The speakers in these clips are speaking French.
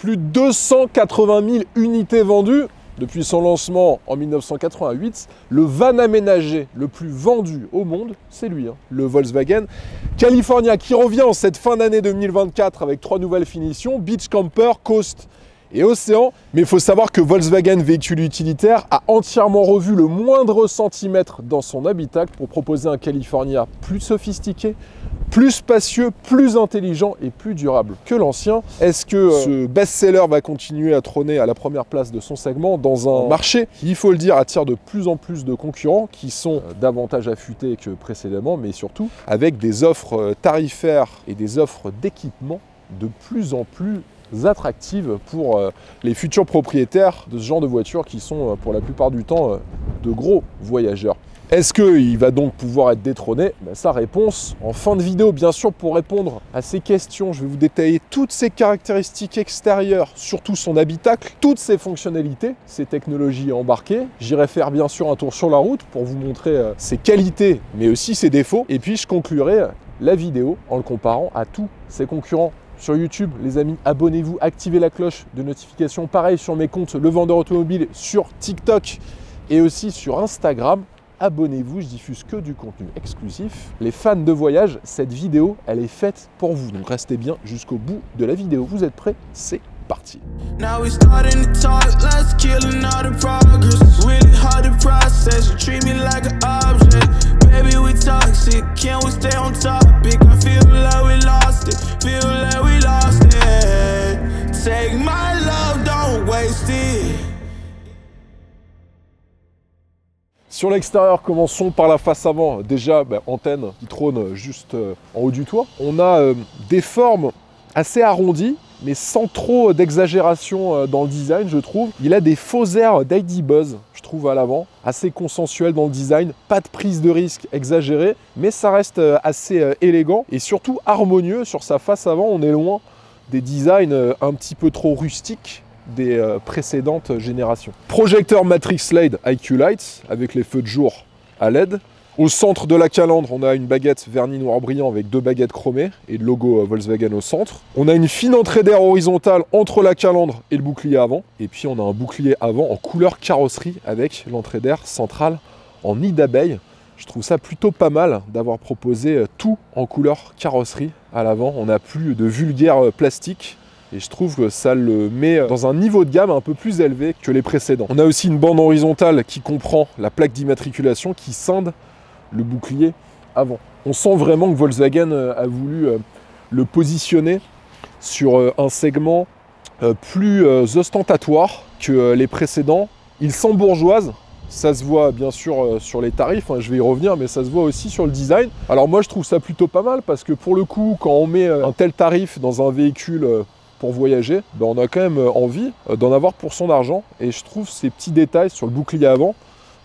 Plus de 280 000 unités vendues. Depuis son lancement en 1988, le van aménagé le plus vendu au monde, c'est lui, le Volkswagen California, qui revient en cette fin d'année 2024 avec 3 nouvelles finitions, Beach Camper, Coast et Océan. Mais il faut savoir que Volkswagen Véhicule Utilitaire a entièrement revu le moindre centimètre dans son habitacle pour proposer un California plus sophistiqué, plus spacieux, plus intelligent et plus durable que l'ancien. Est-ce que ce best-seller va continuer à trôner à la première place de son segment dans un marché qui, il faut le dire, attire de plus en plus de concurrents qui sont davantage affûtés que précédemment, mais surtout avec des offres tarifaires et des offres d'équipement de plus en plus attractives pour les futurs propriétaires de ce genre de voitures qui sont pour la plupart du temps de gros voyageurs. Est-ce qu'il va donc pouvoir être détrôné? Sa réponse en fin de vidéo, bien sûr. Pour répondre à ces questions, je vais vous détailler toutes ses caractéristiques extérieures, surtout son habitacle, toutes ses fonctionnalités, ses technologies embarquées. J'irai faire bien sûr un tour sur la route pour vous montrer ses qualités, mais aussi ses défauts. Et puis je conclurai la vidéo en le comparant à tous ses concurrents. Sur YouTube, les amis, abonnez-vous, activez la cloche de notification. Pareil sur mes comptes Le Vendeur Automobile, sur TikTok et aussi sur Instagram. Abonnez-vous, je diffuse que du contenu exclusif. Les fans de voyage, cette vidéo, elle est faite pour vous. Donc restez bien jusqu'au bout de la vidéo. Vous êtes prêts? C'est parti. Sur l'extérieur, commençons par la face avant. Déjà, antenne qui trône juste en haut du toit. On a des formes assez arrondies, mais sans trop d'exagération dans le design, je trouve. Il a des faux airs d'ID Buzz, je trouve, à l'avant. Assez consensuel dans le design, pas de prise de risque exagérée, mais ça reste assez élégant et surtout harmonieux. Sur sa face avant, on est loin des designs un petit peu trop rustiques des précédentes générations. Projecteur Matrix LED IQ Lights avec les feux de jour à LED. Au centre de la calandre, on a une baguette vernis noir brillant avec 2 baguettes chromées et le logo Volkswagen au centre. On a une fine entrée d'air horizontale entre la calandre et le bouclier avant. Et puis on a un bouclier avant en couleur carrosserie avec l'entrée d'air centrale en nid d'abeille. Je trouve ça plutôt pas mal d'avoir proposé tout en couleur carrosserie à l'avant. On n'a plus de vulgaire plastique. Et je trouve que ça le met dans un niveau de gamme un peu plus élevé que les précédents. On a aussi une bande horizontale qui comprend la plaque d'immatriculation qui scinde le bouclier avant. On sent vraiment que Volkswagen a voulu le positionner sur un segment plus ostentatoire que les précédents. Il s'embourgeoise. Ça se voit bien sûr sur les tarifs, je vais y revenir, mais ça se voit aussi sur le design. Alors moi je trouve ça plutôt pas mal parce que pour le coup, quand on met un tel tarif dans un véhicule pour voyager, on a quand même envie d'en avoir pour son argent. Et je trouve ces petits détails sur le bouclier avant,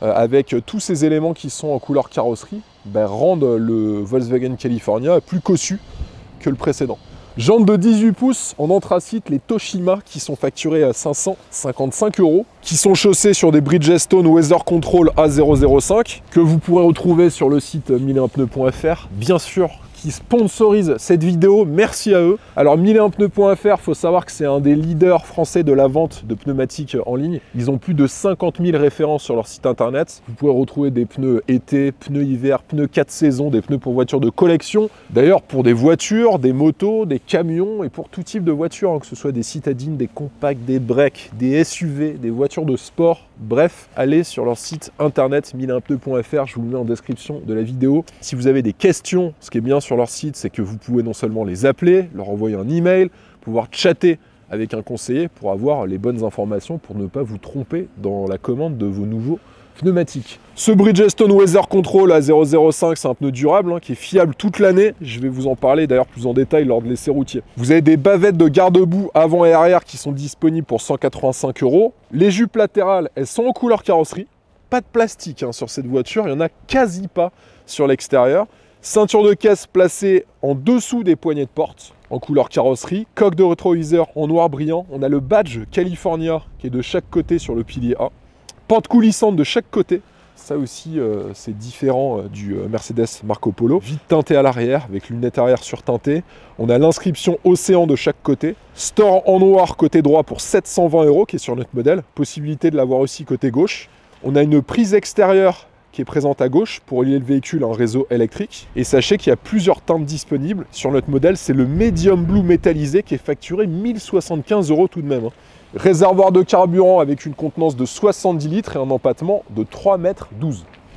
avec tous ces éléments qui sont en couleur carrosserie, rendent le Volkswagen California plus cossu que le précédent. Jantes de 18 pouces en anthracite, les Toshima, qui sont facturées à 555 €, qui sont chaussées sur des Bridgestone Weather Control A005, que vous pourrez retrouver sur le site 1001pneus.fr, bien sûr, qui sponsorise cette vidéo, merci à eux. Alors 1001pneus.fr, faut savoir que c'est un des leaders français de la vente de pneumatiques en ligne. Ils ont plus de 50 000 références sur leur site internet. Vous pouvez retrouver des pneus été, pneus hiver, pneus 4 saisons, des pneus pour voitures de collection. D'ailleurs pour des voitures, des motos, des camions et pour tout type de voitures, que ce soit des citadines, des compacts, des breaks, des SUV, des voitures de sport. Bref, allez sur leur site internet 1001pneus.fr, je vous le mets en description de la vidéo. Si vous avez des questions, ce qui est bien sur leur site, c'est que vous pouvez non seulement les appeler, leur envoyer un email, pouvoir chatter avec un conseiller pour avoir les bonnes informations pour ne pas vous tromper dans la commande de vos nouveaux pneumatiques. Ce Bridgestone Weather Control A005, c'est un pneu durable qui est fiable toute l'année. Je vais vous en parler d'ailleurs plus en détail lors de l'essai routier. Vous avez des bavettes de garde-boue avant et arrière qui sont disponibles pour 185 €. Les jupes latérales, elles sont en couleur carrosserie. Pas de plastique sur cette voiture, il n'y en a quasi pas sur l'extérieur. Ceinture de caisse placée en dessous des poignées de porte, en couleur carrosserie. Coque de rétroviseur en noir brillant. On a le badge California qui est de chaque côté sur le pilier A. Pente coulissante de chaque côté Ça aussi, c'est différent du Mercedes Marco Polo. Vide teinté à l'arrière, avec lunettes arrière surteintées. On a l'inscription Océan de chaque côté. Store en noir côté droit pour 720 € qui est sur notre modèle. Possibilité de l'avoir aussi côté gauche. On a une prise extérieure qui est présente à gauche pour lier le véhicule à un réseau électrique. Et sachez qu'il y a plusieurs teintes disponibles. Sur notre modèle, c'est le Medium Blue métallisé qui est facturé 1075 € tout de même. Réservoir de carburant avec une contenance de 70 litres et un empattement de 3,12 m.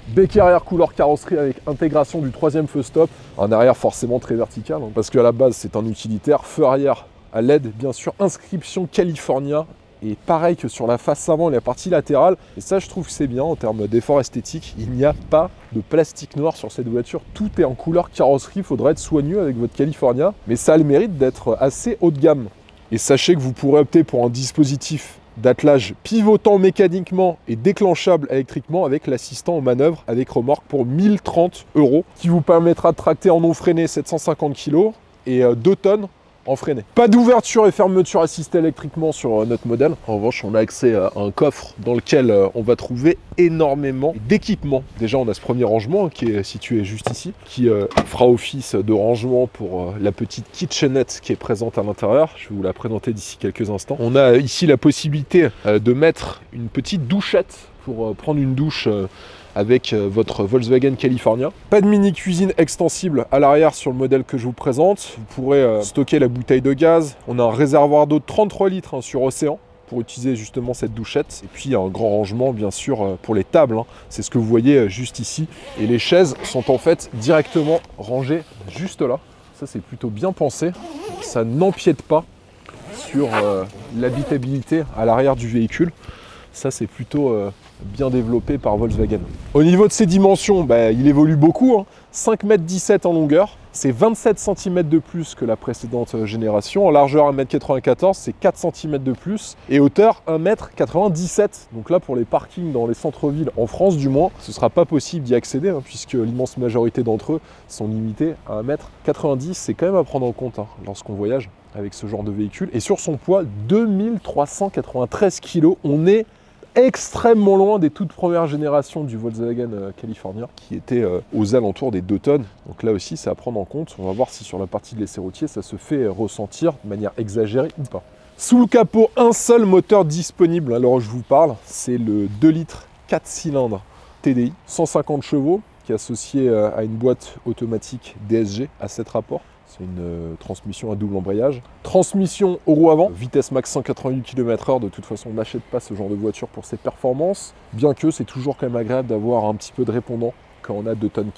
Béquet arrière couleur carrosserie avec intégration du 3e feu stop. Un arrière forcément très vertical, parce qu'à la base c'est un utilitaire. Feu arrière à LED, bien sûr, inscription California. Et pareil que sur la face avant et la partie latérale. Et ça, je trouve que c'est bien en termes d'effort esthétique. Il n'y a pas de plastique noir sur cette voiture. Tout est en couleur carrosserie. Il faudra être soigneux avec votre California. Mais ça a le mérite d'être assez haut de gamme. Et sachez que vous pourrez opter pour un dispositif d'attelage pivotant mécaniquement et déclenchable électriquement avec l'assistant aux manœuvres avec remorque pour 1030 € qui vous permettra de tracter en non freiné 750 kg et 2 tonnes en freiné. Pas d'ouverture et fermeture assistée électriquement sur notre modèle. En revanche, on a accès à un coffre dans lequel on va trouver énormément d'équipements. Déjà, on a ce premier rangement qui est situé juste ici, qui fera office de rangement pour la petite kitchenette qui est présente à l'intérieur. Je vais vous la présenter d'ici quelques instants. On a ici la possibilité de mettre une petite douchette pour prendre une douche avec votre Volkswagen California. Pas de mini cuisine extensible à l'arrière sur le modèle que je vous présente. Vous pourrez stocker la bouteille de gaz. On a un réservoir d'eau de 33 litres sur Océan pour utiliser justement cette douchette. Et puis un grand rangement bien sûr pour les tables. C'est ce que vous voyez juste ici. Et les chaises sont en fait directement rangées juste là. Ça c'est plutôt bien pensé. Ça n'empiète pas sur l'habitabilité à l'arrière du véhicule. Ça c'est plutôt bien développé par Volkswagen. Au niveau de ses dimensions, il évolue beaucoup. 5,17 m en longueur, c'est 27 cm de plus que la précédente génération. En largeur 1,94 m, c'est 4 cm de plus. Et hauteur 1,97 m. Donc là, pour les parkings dans les centres-villes, en France du moins, ce ne sera pas possible d'y accéder, puisque l'immense majorité d'entre eux sont limités à 1,90 m. C'est quand même à prendre en compte lorsqu'on voyage avec ce genre de véhicule. Et sur son poids, 2393 kg, on est extrêmement loin des toutes premières générations du Volkswagen California qui était aux alentours des 2 tonnes. Donc là aussi, c'est à prendre en compte. On va voir si sur la partie de l'essai routier, ça se fait ressentir de manière exagérée ou pas. Sous le capot, un seul moteur disponible. Alors je vous parle, c'est le 2 litres 4 cylindres TDI, 150 chevaux, qui est associé à une boîte automatique DSG à 7 rapports. C'est une transmission à double embrayage. Transmission aux roues avant, vitesse max 188 km/h. De toute façon, on n'achète pas ce genre de voiture pour ses performances. Bien que c'est toujours quand même agréable d'avoir un petit peu de répondant quand on a 2,4 tonnes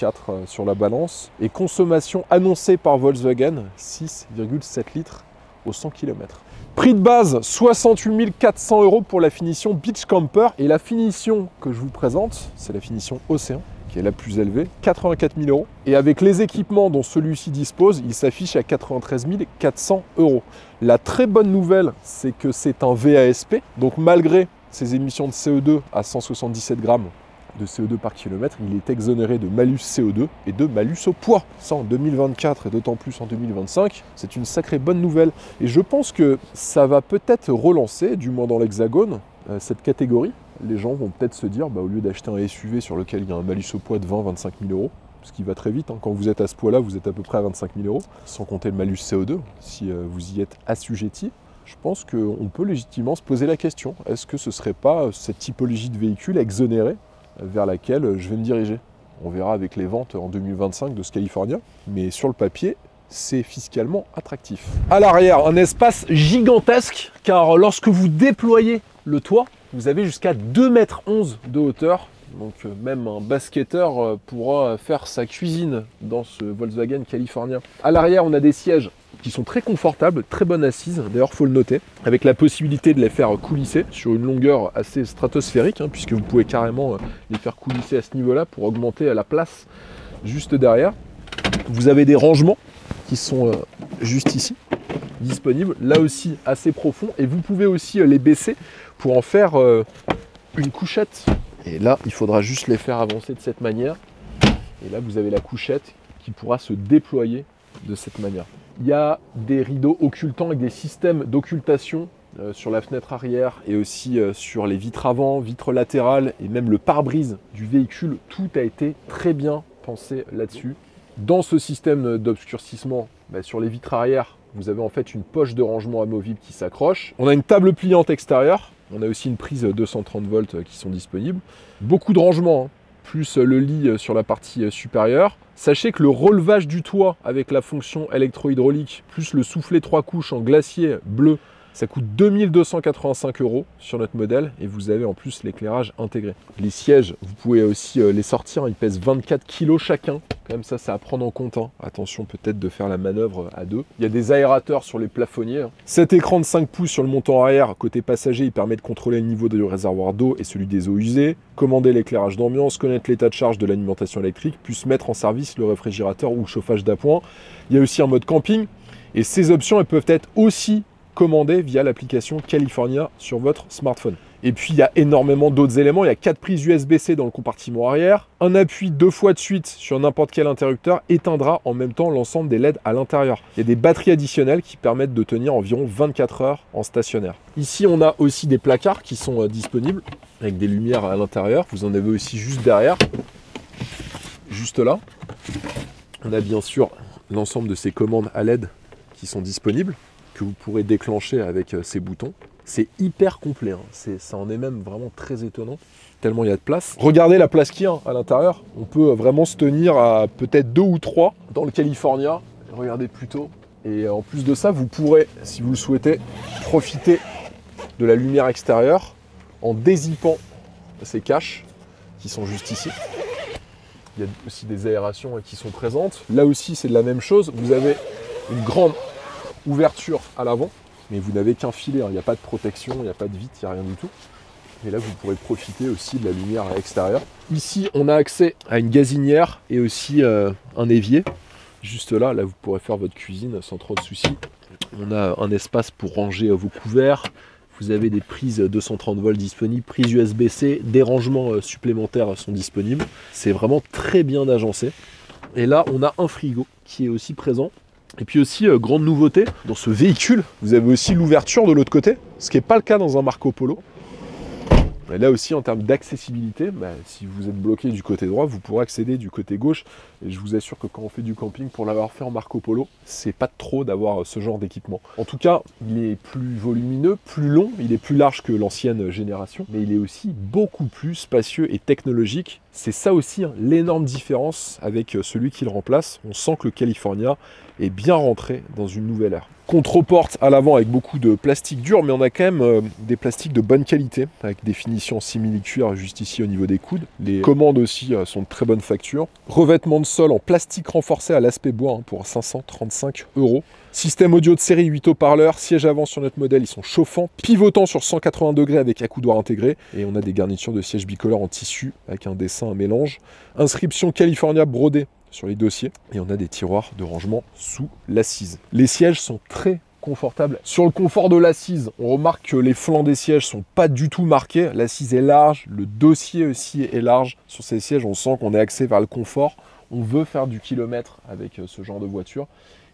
sur la balance. Et consommation annoncée par Volkswagen, 6,7 litres au 100 km. Prix de base, 68 400 € pour la finition Beach Camper. Et la finition que je vous présente, c'est la finition Océan, qui est la plus élevée, 84 000 €. Et avec les équipements dont celui-ci dispose, il s'affiche à 93 400 €. La très bonne nouvelle, c'est que c'est un VASP. Donc malgré ses émissions de CO2 à 177 grammes de CO2 par kilomètre, il est exonéré de malus CO2 et de malus au poids. Ça en 2024 et d'autant plus en 2025, c'est une sacrée bonne nouvelle. Et je pense que ça va peut-être relancer, du moins dans l'Hexagone, cette catégorie. Les gens vont peut-être se dire, au lieu d'acheter un SUV sur lequel il y a un malus au poids de 20-25 000 €, ce qui va très vite, quand vous êtes à ce poids-là, vous êtes à peu près à 25 000 €, sans compter le malus CO2, si vous y êtes assujetti. Je pense qu'on peut légitimement se poser la question, est-ce que ce ne serait pas cette typologie de véhicule exonérée vers laquelle je vais me diriger? On verra avec les ventes en 2025 de ce California, mais sur le papier, c'est fiscalement attractif. À l'arrière, un espace gigantesque, car lorsque vous déployez le toit, vous avez jusqu'à 2,11 m de hauteur. Donc même un basketteur pourra faire sa cuisine dans ce Volkswagen California. À l'arrière, on a des sièges qui sont très confortables, très bonne assise, d'ailleurs il faut le noter, avec la possibilité de les faire coulisser sur une longueur assez stratosphérique, puisque vous pouvez carrément les faire coulisser à ce niveau-là pour augmenter la place juste derrière. Vous avez des rangements qui sont juste ici, disponibles, là aussi assez profonds, et vous pouvez aussi les baisser pour en faire une couchette. Et là, il faudra juste les faire avancer de cette manière. Et là, vous avez la couchette qui pourra se déployer de cette manière. Il y a des rideaux occultants avec des systèmes d'occultation sur la fenêtre arrière et aussi sur les vitres avant, vitres latérales et même le pare-brise du véhicule. Tout a été très bien pensé là-dessus. Dans ce système d'obscurcissement, sur les vitres arrière, vous avez en fait une poche de rangement amovible qui s'accroche. On a une table pliante extérieure. On a aussi une prise 230 volts qui sont disponibles. Beaucoup de rangements, hein, plus le lit sur la partie supérieure. Sachez que le relevage du toit avec la fonction électro-hydraulique, plus le soufflet 3 couches en glacier bleu, ça coûte 2285 € sur notre modèle et vous avez en plus l'éclairage intégré. Les sièges, vous pouvez aussi les sortir, ils pèsent 24 kg chacun. Quand même ça, c'est à prendre en compte. Hein. Attention peut-être de faire la manœuvre à deux. Il y a des aérateurs sur les plafonniers. Hein. Cet écran de 5 pouces sur le montant arrière, côté passager, il permet de contrôler le niveau du réservoir d'eau et celui des eaux usées, commander l'éclairage d'ambiance, connaître l'état de charge de l'alimentation électrique, puis mettre en service le réfrigérateur ou le chauffage d'appoint. Il y a aussi un mode camping et ces options, elles peuvent être aussi commandé via l'application California sur votre smartphone. Et puis il y a énormément d'autres éléments, il y a 4 prises USB-C dans le compartiment arrière, un appui 2 fois de suite sur n'importe quel interrupteur éteindra en même temps l'ensemble des LED à l'intérieur. Il y a des batteries additionnelles qui permettent de tenir environ 24 heures en stationnaire. Ici on a aussi des placards qui sont disponibles avec des lumières à l'intérieur, vous en avez aussi juste derrière, juste là. On a bien sûr l'ensemble de ces commandes à LED qui sont disponibles, que vous pourrez déclencher avec ces boutons. C'est hyper complet, hein. Ça en est même vraiment très étonnant, tellement il y a de place. Regardez la place qu'il y a à l'intérieur, on peut vraiment se tenir à peut-être 2 ou 3 dans le California, regardez plutôt. Et en plus de ça, vous pourrez, si vous le souhaitez, profiter de la lumière extérieure en dézippant ces caches qui sont juste ici. Il y a aussi des aérations qui sont présentes. Là aussi, c'est de la même chose, vous avez une grande ouverture à l'avant, mais vous n'avez qu'un filet, hein. Il n'y a pas de protection, il n'y a pas de vitre, il n'y a rien du tout. Et là, vous pourrez profiter aussi de la lumière extérieure. Ici, on a accès à une gazinière et aussi un évier. Juste là, vous pourrez faire votre cuisine sans trop de soucis. On a un espace pour ranger vos couverts. Vous avez des prises 230 volts disponibles, prises USB-C, des rangements supplémentaires sont disponibles. C'est vraiment très bien agencé. Et là, on a un frigo qui est aussi présent. Et puis aussi, grande nouveauté, dans ce véhicule, vous avez aussi l'ouverture de l'autre côté, ce qui n'est pas le cas dans un Marco Polo. Et là aussi, en termes d'accessibilité, si vous êtes bloqué du côté droit, vous pourrez accéder du côté gauche. Et je vous assure que quand on fait du camping, pour l'avoir fait en Marco Polo, c'est pas trop d'avoir ce genre d'équipement. En tout cas, il est plus volumineux, plus long, il est plus large que l'ancienne génération, mais il est aussi beaucoup plus spacieux et technologique. C'est ça aussi, hein, l'énorme différence avec celui qui le remplace. On sent que le California est bien rentré dans une nouvelle ère. Contre-porte à l'avant avec beaucoup de plastique dur, mais on a quand même des plastiques de bonne qualité, avec des finitions simili-cuir juste ici au niveau des coudes. Les commandes aussi sont de très bonne facture. Revêtement de sol en plastique renforcé à l'aspect bois, hein, pour 535 €. Système audio de série, 8 haut-parleurs, siège avant sur notre modèle, ils sont chauffants, pivotant sur 180 degrés avec accoudoir intégré, et on a des garnitures de siège bicolore en tissu avec un dessin, un mélange. Inscription California brodée sur les dossiers, et on a des tiroirs de rangement sous l'assise. Les sièges sont très confortable. Sur le confort de l'assise, on remarque que les flancs des sièges sont pas du tout marqués. L'assise est large, le dossier aussi est large. Sur ces sièges, on sent qu'on est axé vers le confort. On veut faire du kilomètre avec ce genre de voiture.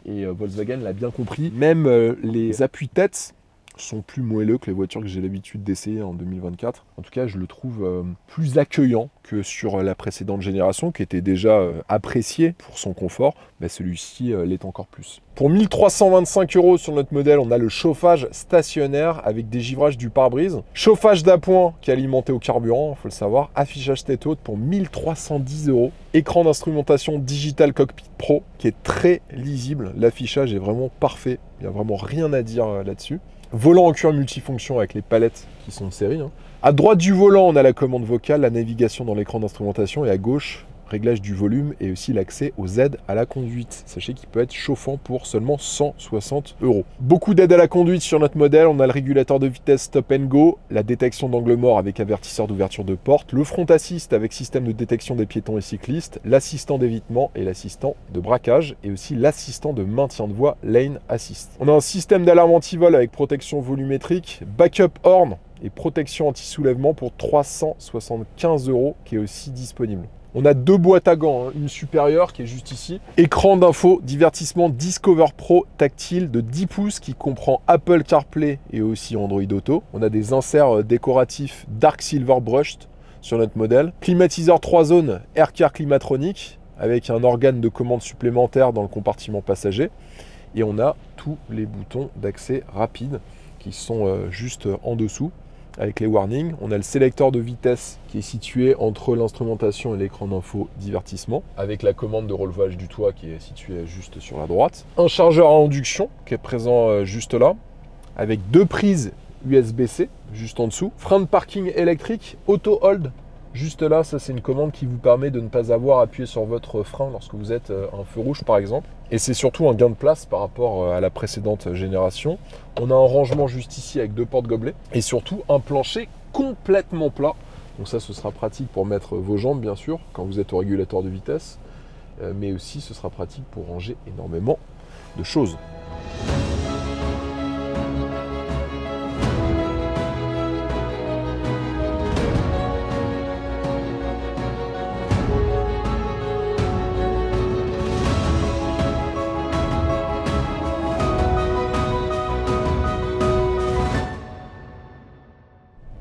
Et Volkswagen l'a bien compris. Même les appuis-têtes sont plus moelleux que les voitures que j'ai l'habitude d'essayer en 2024. En tout cas, je le trouve plus accueillant que sur la précédente génération, qui était déjà appréciée pour son confort. Celui-ci l'est encore plus. Pour 1325 € sur notre modèle, on a le chauffage stationnaire avec dégivrages du pare-brise. Chauffage d'appoint qui est alimenté au carburant, il faut le savoir. Affichage tête haute pour 1310 €. Écran d'instrumentation Digital Cockpit Pro qui est très lisible. L'affichage est vraiment parfait. Il n'y a vraiment rien à dire là-dessus. Volant en cuir multifonction avec les palettes qui sont de série. À droite du volant, on a la commande vocale, la navigation dans l'écran d'instrumentation, et à gauche, réglage du volume et aussi l'accès aux aides à la conduite. Sachez qu'il peut être chauffant pour seulement 160 €. Beaucoup d'aides à la conduite sur notre modèle. On a le régulateur de vitesse stop and go, la détection d'angle mort avec avertisseur d'ouverture de porte, le front assist avec système de détection des piétons et cyclistes, l'assistant d'évitement et l'assistant de braquage, et aussi l'assistant de maintien de voie lane assist. On a un système d'alarme anti-vol avec protection volumétrique, backup horn et protection anti-soulèvement pour 375 € qui est aussi disponible. On a 2 boîtes à gants, hein. Une supérieure qui est juste ici. Écran d'info, divertissement Discover Pro tactile de 10 pouces qui comprend Apple CarPlay et aussi Android Auto. On a des inserts décoratifs Dark Silver Brushed sur notre modèle. Climatiseur 3 zones AirCare Climatronic avec un organe de commande supplémentaire dans le compartiment passager. Et on a tous les boutons d'accès rapide qui sont juste en dessous avec les warnings. On a le sélecteur de vitesse qui est situé entre l'instrumentation et l'écran d'info divertissement, avec la commande de relevage du toit qui est située juste sur la droite. Un chargeur à induction qui est présent juste là, avec 2 prises USB-C juste en dessous. Frein de parking électrique, auto-hold juste là. Ça, c'est une commande qui vous permet de ne pas avoir appuyé sur votre frein lorsque vous êtes à un feu rouge par exemple. Et c'est surtout un gain de place par rapport à la précédente génération. On a un rangement juste ici avec 2 porte-gobelets et surtout un plancher complètement plat. Donc ça, ce sera pratique pour mettre vos jambes bien sûr quand vous êtes au régulateur de vitesse, mais aussi ce sera pratique pour ranger énormément de choses.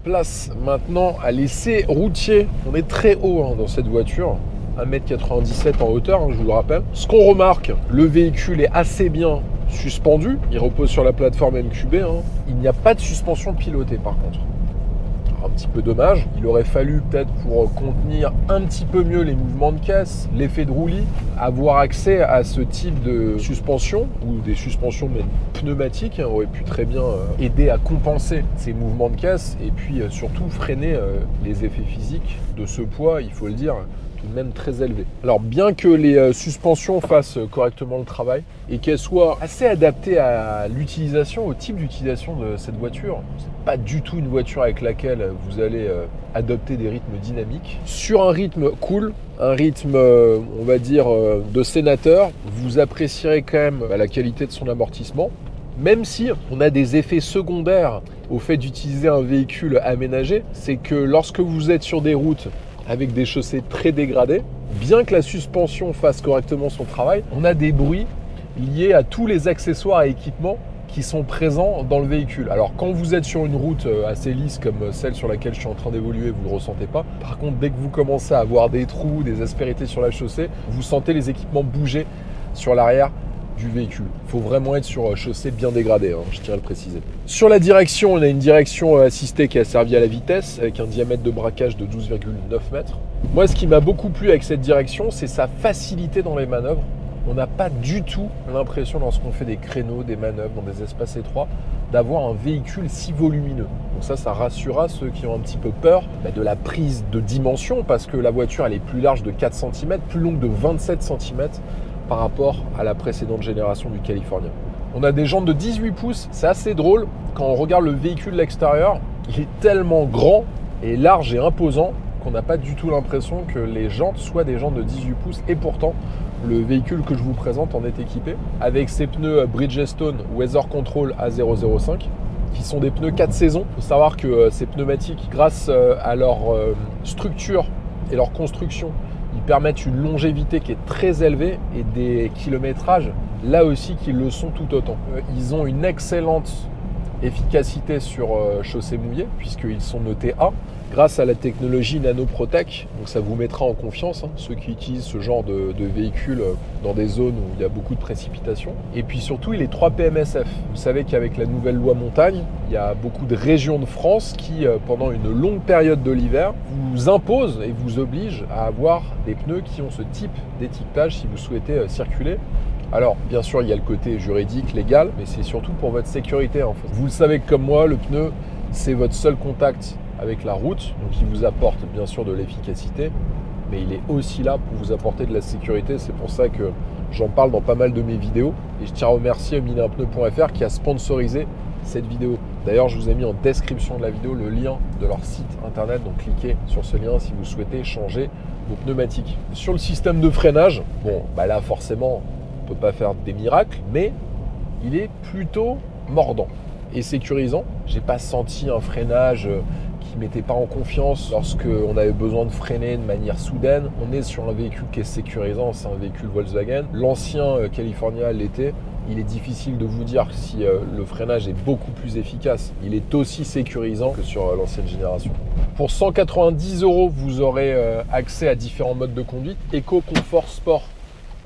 Place maintenant à l'essai routier. On est très haut dans cette voiture, 1,97 m en hauteur, je vous le rappelle. Ce qu'on remarque, le véhicule est assez bien suspendu, il repose sur la plateforme MQB. Il n'y a pas de suspension pilotée par contre. Un petit peu dommage, il aurait fallu peut-être pour contenir un petit peu mieux les mouvements de caisse, l'effet de roulis, avoir accès à ce type de suspension ou des suspensions même pneumatiques aurait pu très bien aider à compenser ces mouvements de caisse et puis surtout freiner les effets physiques de ce poids, il faut le dire, tout de même très élevé. Alors bien que les suspensions fassent correctement le travail et qu'elles soient assez adaptées à l'utilisation, au type d'utilisation de cette voiture, c'est pas du tout une voiture avec laquelle vous allez adopter des rythmes dynamiques. Sur un rythme cool, un rythme on va dire de sénateur, vous apprécierez quand même la qualité de son amortissement, même si on a des effets secondaires au fait d'utiliser un véhicule aménagé, c'est que lorsque vous êtes sur des routes avec des chaussées très dégradées, bien que la suspension fasse correctement son travail, on a des bruits liés à tous les accessoires et équipements qui sont présents dans le véhicule. Alors quand vous êtes sur une route assez lisse comme celle sur laquelle je suis en train d'évoluer, vous ne le ressentez pas. Par contre, dès que vous commencez à avoir des trous, des aspérités sur la chaussée, vous sentez les équipements bouger sur l'arrière du véhicule. Il faut vraiment être sur chaussée bien dégradée, je tiens à le préciser. Sur la direction, on a une direction assistée qui a servi à la vitesse avec un diamètre de braquage de 12,9 mètres. Moi, ce qui m'a beaucoup plu avec cette direction, c'est sa facilité dans les manœuvres. On n'a pas du tout l'impression, lorsqu'on fait des créneaux, des manœuvres dans des espaces étroits, d'avoir un véhicule si volumineux. Donc ça rassurera ceux qui ont un petit peu peur de la prise de dimension, parce que la voiture, elle est plus large de 4 cm, plus longue de 27 cm par rapport à la précédente génération du California. On a des jantes de 18 pouces, c'est assez drôle. Quand on regarde le véhicule de l'extérieur, il est tellement grand et large et imposant qu'on n'a pas du tout l'impression que les jantes soient des jantes de 18 pouces. Et pourtant, le véhicule que je vous présente en est équipé avec ses pneus Bridgestone Weather Control A005 qui sont des pneus 4 saisons. Il faut savoir que ces pneumatiques, grâce à leur structure et leur construction, ils permettent une longévité qui est très élevée et des kilométrages là aussi qui le sont tout autant. Ils ont une excellente efficacité sur chaussée mouillée puisqu'ils sont notés A grâce à la technologie NanoProtec. Donc ça vous mettra en confiance, ceux qui utilisent ce genre de véhicule dans des zones où il y a beaucoup de précipitations. Et puis surtout, il est 3 PMSF. Vous savez qu'avec la nouvelle loi montagne, il y a beaucoup de régions de France qui, pendant une longue période de l'hiver, vous imposent et vous obligent à avoir des pneus qui ont ce type d'étiquetage si vous souhaitez circuler. Alors, bien sûr, il y a le côté juridique, légal, mais c'est surtout pour votre sécurité en fait. Vous le savez comme moi, le pneu, c'est votre seul contact avec la route, donc il vous apporte bien sûr de l'efficacité, mais il est aussi là pour vous apporter de la sécurité. C'est pour ça que j'en parle dans pas mal de mes vidéos. Et je tiens à remercier milinpneu.fr qui a sponsorisé cette vidéo. D'ailleurs, je vous ai mis en description de la vidéo le lien de leur site internet, donc cliquez sur ce lien si vous souhaitez changer vos pneumatiques. Sur le système de freinage, bon, là forcément, on ne peut pas faire des miracles, mais il est plutôt mordant et sécurisant. J'ai pas senti un freinage qui mettait pas en confiance lorsqu'on avait besoin de freiner de manière soudaine. On est sur un véhicule qui est sécurisant, c'est un véhicule Volkswagen. L'ancien California l'était. Il est difficile de vous dire si le freinage est beaucoup plus efficace. Il est aussi sécurisant que sur l'ancienne génération. Pour 190 €, vous aurez accès à différents modes de conduite, éco, confort, sport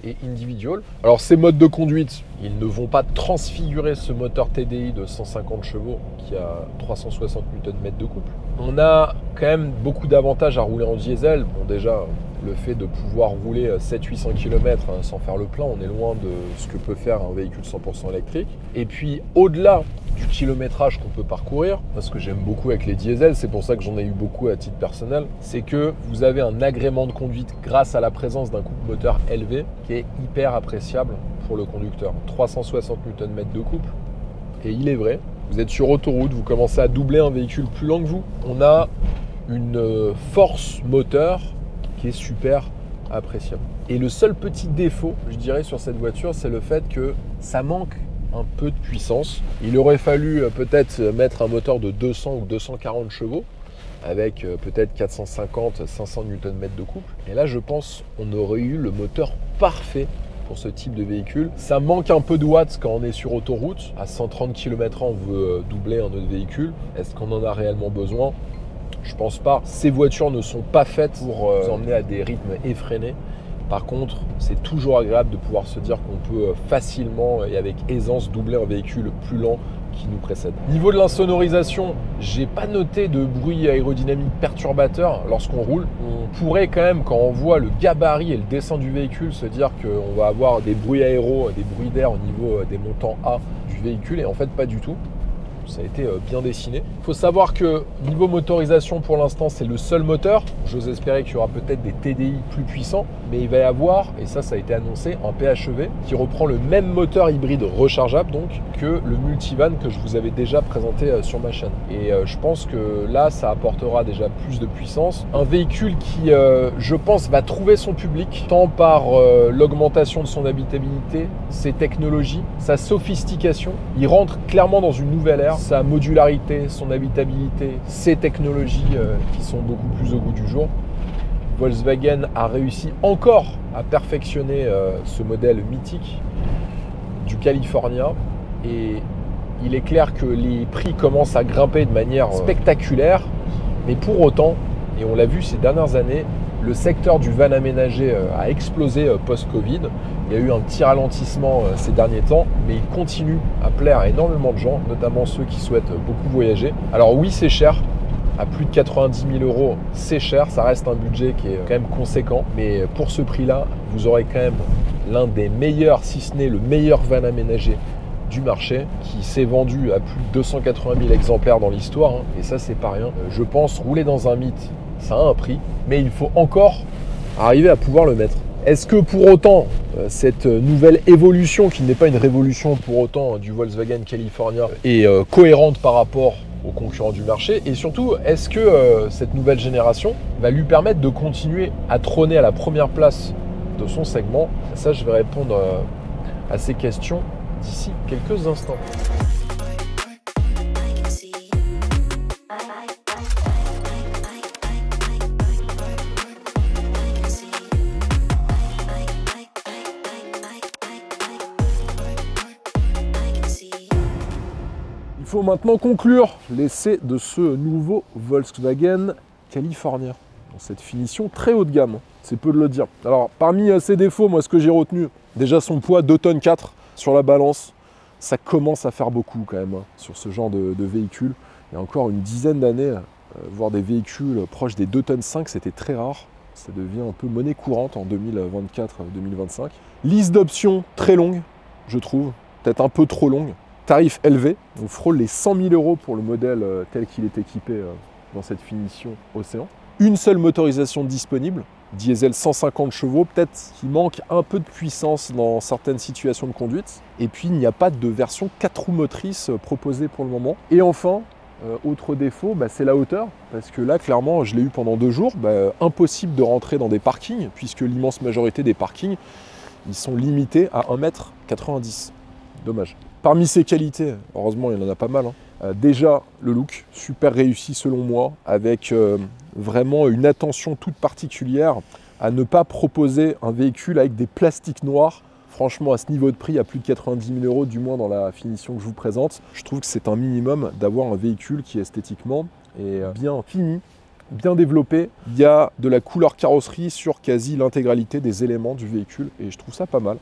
et individual. Alors ces modes de conduite, ils ne vont pas transfigurer ce moteur TDI de 150 chevaux qui a 360 Nm de couple. On a quand même beaucoup d'avantages à rouler en diesel. Bon, déjà, le fait de pouvoir rouler 700-800 km sans faire le plein, on est loin de ce que peut faire un véhicule 100% électrique. Et puis au-delà du kilométrage qu'on peut parcourir, parce que j'aime beaucoup avec les diesels, c'est pour ça que j'en ai eu beaucoup à titre personnel, c'est que vous avez un agrément de conduite grâce à la présence d'un couple moteur élevé qui est hyper appréciable pour le conducteur. 360 Nm de couple, et il est vrai, vous êtes sur autoroute, vous commencez à doubler un véhicule plus lent que vous. On a une force moteur qui est super appréciable. Et le seul petit défaut, je dirais, sur cette voiture, c'est le fait que ça manque un peu de puissance. Il aurait fallu peut-être mettre un moteur de 200 ou 240 chevaux avec peut-être 450-500 Nm de couple. Et là, je pense qu'on aurait eu le moteur parfait pour ce type de véhicule. Ça manque un peu de watts quand on est sur autoroute. À 130 km/h, on veut doubler un autre véhicule. Est-ce qu'on en a réellement besoin ? Je pense pas. Ces voitures ne sont pas faites pour vous emmener à des rythmes effrénés. Par contre, c'est toujours agréable de pouvoir se dire qu'on peut facilement et avec aisance doubler un véhicule plus lent qui nous précède. Niveau de l'insonorisation, j'ai pas noté de bruit aérodynamique perturbateur lorsqu'on roule. On pourrait quand même, quand on voit le gabarit et le dessin du véhicule, se dire qu'on va avoir des bruits aéros, des bruits d'air au niveau des montants A du véhicule, et en fait pas du tout. Ça a été bien dessiné. Il faut savoir que niveau motorisation, pour l'instant, c'est le seul moteur. J'ose espérer qu'il y aura peut-être des TDI plus puissants, mais il va y avoir, et ça a été annoncé, un PHEV qui reprend le même moteur hybride rechargeable donc que le multivan que je vous avais déjà présenté sur ma chaîne. Et je pense que là, ça apportera déjà plus de puissance. Un véhicule qui, je pense, va trouver son public, tant par l'augmentation de son habitabilité, ses technologies, sa sophistication. Il rentre clairement dans une nouvelle ère. Sa modularité, son habitabilité, ses technologies qui sont beaucoup plus au goût du jour. Volkswagen a réussi encore à perfectionner ce modèle mythique du California, et il est clair que les prix commencent à grimper de manière spectaculaire, mais pour autant, et on l'a vu ces dernières années, le secteur du van aménagé a explosé post-Covid. Il y a eu un petit ralentissement ces derniers temps, mais il continue à plaire à énormément de gens, notamment ceux qui souhaitent beaucoup voyager. Alors oui, c'est cher. À plus de 90 000 €, c'est cher. Ça reste un budget qui est quand même conséquent. Mais pour ce prix-là, vous aurez quand même l'un des meilleurs, si ce n'est le meilleur van aménagé du marché, qui s'est vendu à plus de 280 000 exemplaires dans l'histoire. Et ça, c'est pas rien. Je pense rouler dans un mythe, ça a un prix, mais il faut encore arriver à pouvoir le mettre. Est-ce que pour autant, cette nouvelle évolution, qui n'est pas une révolution pour autant du Volkswagen California, est cohérente par rapport aux concurrents du marché? Et surtout, est-ce que cette nouvelle génération va lui permettre de continuer à trôner à la première place de son segment? Ça, je vais répondre à ces questions d'ici quelques instants. Il faut maintenant conclure l'essai de ce nouveau Volkswagen California, dans cette finition très haut de gamme, c'est peu de le dire. Alors parmi ses défauts, moi ce que j'ai retenu, déjà son poids 2,4 tonnes sur la balance, ça commence à faire beaucoup quand même sur ce genre de véhicule. Il y a encore une dizaine d'années, voir des véhicules proches des 2,5 tonnes, c'était très rare. Ça devient un peu monnaie courante en 2024-2025. Liste d'options très longue, je trouve, peut-être un peu trop longue. Tarif élevé, on frôle les 100 000 € pour le modèle tel qu'il est équipé dans cette finition Océan. Une seule motorisation disponible, diesel 150 chevaux, peut-être qu'il manque un peu de puissance dans certaines situations de conduite. Et puis il n'y a pas de version 4 roues motrices proposée pour le moment. Et enfin, autre défaut, c'est la hauteur, parce que là clairement je l'ai eu pendant 2 jours, impossible de rentrer dans des parkings, puisque l'immense majorité des parkings, ils sont limités à 1,90 m. Dommage. Parmi ses qualités, heureusement il y en a pas mal, Déjà, le look, super réussi selon moi, avec vraiment une attention toute particulière à ne pas proposer un véhicule avec des plastiques noirs. Franchement, à ce niveau de prix, à plus de 90 000 €, du moins dans la finition que je vous présente, je trouve que c'est un minimum d'avoir un véhicule qui esthétiquement est bien fini, bien développé. Il y a de la couleur carrosserie sur quasi l'intégralité des éléments du véhicule et je trouve ça pas mal.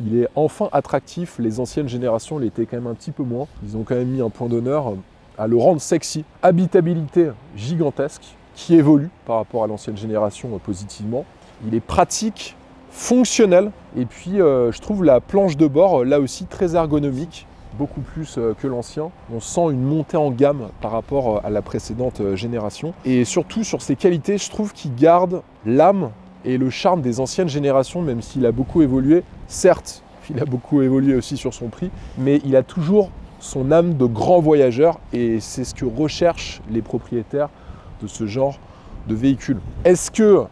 Il est enfin attractif, les anciennes générations l'étaient quand même un petit peu moins. Ils ont quand même mis un point d'honneur à le rendre sexy. Habitabilité gigantesque qui évolue par rapport à l'ancienne génération positivement. Il est pratique, fonctionnel et puis je trouve la planche de bord là aussi très ergonomique, beaucoup plus que l'ancien. On sent une montée en gamme par rapport à la précédente génération. Et surtout sur ses qualités, je trouve qu'il garde l'âme et le charme des anciennes générations, même s'il a beaucoup évolué. Certes, il a beaucoup évolué aussi sur son prix, mais il a toujours son âme de grand voyageur et c'est ce que recherchent les propriétaires de ce genre de véhicule. Est-ce que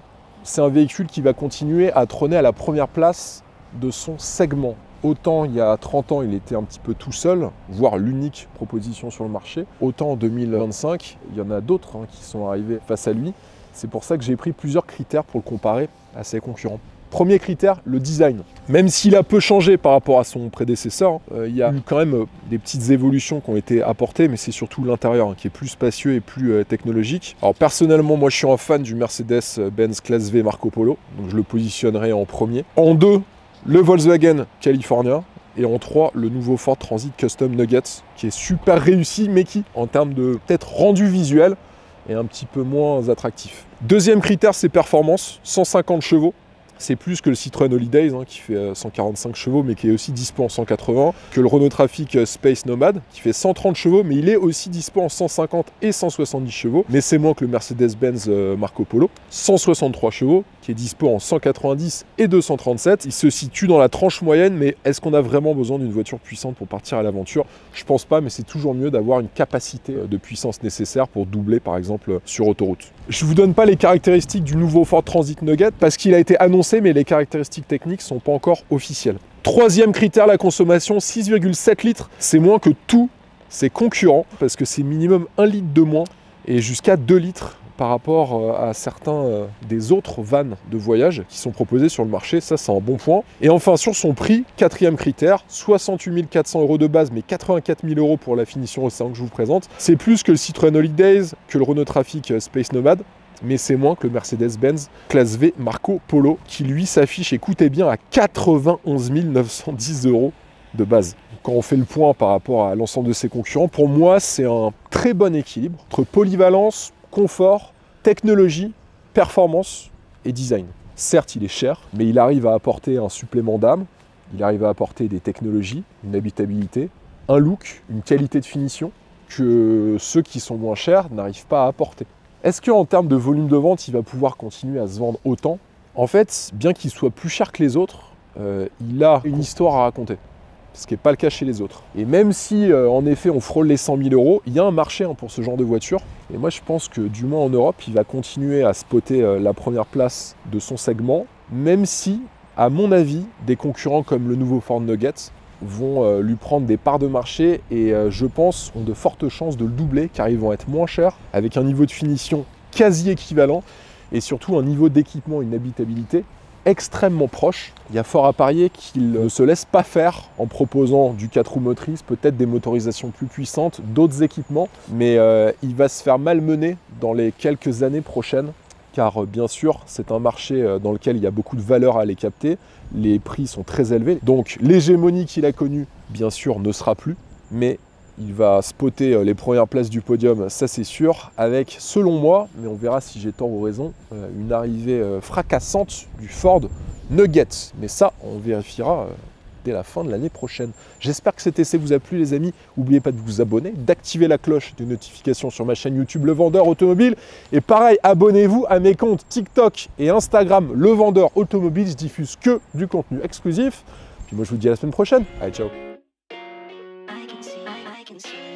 c'est un véhicule qui va continuer à trôner à la première place de son segment? Autant il y a 30 ans, il était un petit peu tout seul, voire l'unique proposition sur le marché. Autant en 2025, il y en a d'autres qui sont arrivés face à lui. C'est pour ça que j'ai pris plusieurs critères pour le comparer à ses concurrents. Premier critère, le design. Même s'il a peu changé par rapport à son prédécesseur, il y a eu quand même des petites évolutions qui ont été apportées, mais c'est surtout l'intérieur qui est plus spacieux et plus technologique. Alors personnellement, moi je suis un fan du Mercedes-Benz Classe V Marco Polo, donc je le positionnerai en premier. En 2, le Volkswagen California. Et en 3, le nouveau Ford Transit Custom Nuggets, qui est super réussi, mais qui, en termes de peut-être rendu visuel, est un petit peu moins attractif. Deuxième critère, c'est performance, 150 chevaux. C'est plus que le Citroën Holidays qui fait 145 chevaux mais qui est aussi dispo en 180, que le Renault Trafic Space Nomad qui fait 130 chevaux mais il est aussi dispo en 150 et 170 chevaux, mais c'est moins que le Mercedes-Benz Marco Polo, 163 chevaux qui est dispo en 190 et 237. Il se situe dans la tranche moyenne, mais est-ce qu'on a vraiment besoin d'une voiture puissante pour partir à l'aventure? Je pense pas, mais c'est toujours mieux d'avoir une capacité de puissance nécessaire pour doubler par exemple sur autoroute. Je vous donne pas les caractéristiques du nouveau Ford Transit Nugget parce qu'il a été annoncé, mais les caractéristiques techniques sont pas encore officielles. Troisième critère, la consommation, 6,7 litres. C'est moins que tous ses concurrents parce que c'est minimum 1 litre de moins et jusqu'à 2 litres par rapport à certains des autres vannes de voyage qui sont proposés sur le marché. Ça, c'est un bon point. Et enfin, sur son prix, quatrième critère, 68 400 € de base, mais 84 000 € pour la finition Océan que je vous présente. C'est plus que le Citroën Holidays, que le Renault Trafic Space Nomad, mais c'est moins que le Mercedes-Benz Classe V Marco Polo, qui lui s'affiche, écoutez bien, à 91 910 € de base. Quand on fait le point par rapport à l'ensemble de ses concurrents, pour moi, c'est un très bon équilibre entre polyvalence, confort, technologie, performance et design. Certes, il est cher, mais il arrive à apporter un supplément d'âme, il arrive à apporter des technologies, une habitabilité, un look, une qualité de finition que ceux qui sont moins chers n'arrivent pas à apporter. Est-ce qu'en termes de volume de vente, il va pouvoir continuer à se vendre autant? En fait, bien qu'il soit plus cher que les autres, il a une histoire à raconter. Ce qui n'est pas le cas chez les autres. Et même si, en effet, on frôle les 100 000 €, il y a un marché pour ce genre de voiture. Et moi, je pense que, du moins en Europe, il va continuer à spotter la première place de son segment, même si, à mon avis, des concurrents comme le nouveau Ford Nugget vont lui prendre des parts de marché et, je pense, ont de fortes chances de le doubler, car ils vont être moins chers, avec un niveau de finition quasi équivalent, et surtout un niveau d'équipement, une habitabilité extrêmement proche. Il y a fort à parier qu'il ne se laisse pas faire en proposant du 4 roues motrices, peut-être des motorisations plus puissantes, d'autres équipements, mais il va se faire malmener dans les quelques années prochaines, car bien sûr, c'est un marché dans lequel il y a beaucoup de valeur à aller capter, les prix sont très élevés, donc l'hégémonie qu'il a connue, bien sûr, ne sera plus, mais il va spotter les premières places du podium, ça c'est sûr, avec, selon moi, mais on verra si j'ai tort ou raison, une arrivée fracassante du Ford Nugget. Mais ça, on vérifiera dès la fin de l'année prochaine. J'espère que cet essai vous a plu, les amis. N'oubliez pas de vous abonner, d'activer la cloche de notification sur ma chaîne YouTube Le Vendeur Automobile. Et pareil, abonnez-vous à mes comptes TikTok et Instagram Le Vendeur Automobile. Je diffuse que du contenu exclusif. Puis moi, je vous dis à la semaine prochaine. Allez, ciao. I can see